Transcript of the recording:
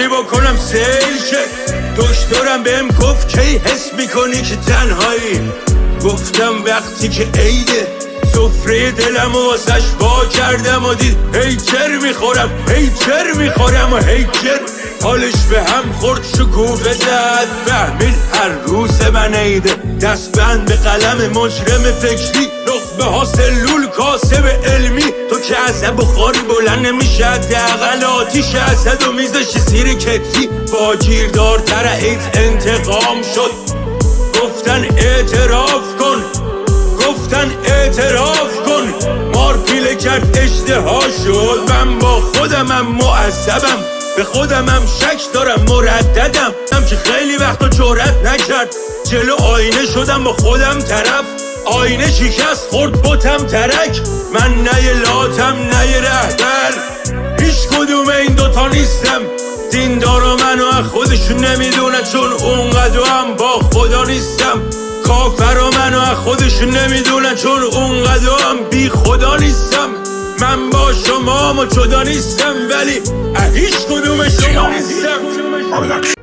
بکنم سیل شه. دکترم بهم گفت کی حس میکنی که تنهایی. گفتم وقتی که عیده سفره دلم و واسش وا کردم و دید هیچر میخورم و هیچر حالش به هم خورد شکوفه زد. فهمید هر روز من عیده. دست بند به قلم مجرم فکری، نخبه ها سلول کاسب علمی. تو که عصب بخاری بلند نمیشه، حداقل آتیش اسد و میذاشی زیر کتفی. با گیردارتر عید انتقام شد. گفتن اعتراف کن. مار پیله کرد اشتها شد. من با خودمم معذبم، به خودمم شک دارم، مرددم که خیلی وقتا جرأت نکرد. جلو آینه شدم با خودم طرف، آینه شکست خورد بتم ترک. من نه یه لاتم نه یه رهبر، هیچ کدوم این دوتا نیستم. دیندارا منو از خودشون نمیدونن، چون اونقدر هم با خدا نیستم. کافرا منو از خودشون نمیدونن، چون اونقدر هم بی خدا نیستم. من با شما جدا نیستم، ولی هیچ کدوم شما نیستم.